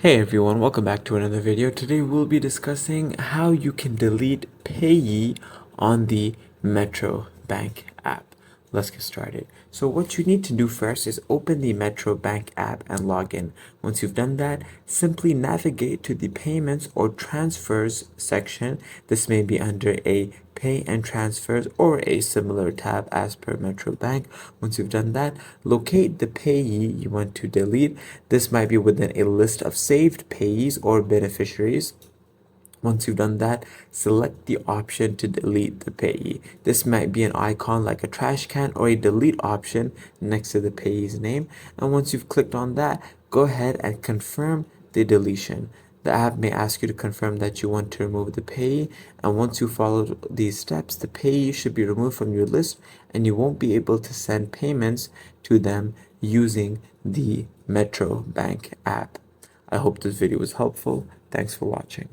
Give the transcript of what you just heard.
Hey everyone, welcome back to another video. Today we'll be discussing how you can delete payee on the Metro Bank app. Let's get started. So what you need to do first is open the Metro Bank app and log in. Once you've done that, simply navigate to the payments or transfers section. This may be under a pay and transfers or a similar tab as per Metro Bank. Once you've done that, locate the payee you want to delete. This might be within a list of saved payees or beneficiaries. Once you've done that, select the option to delete the payee. This might be an icon like a trash can or a delete option next to the payee's name. And once you've clicked on that, go ahead and confirm the deletion. The app may ask you to confirm that you want to remove the payee, and once you follow these steps, the payee should be removed from your list and you won't be able to send payments to them using the Metro Bank app. I hope this video was helpful. Thanks for watching.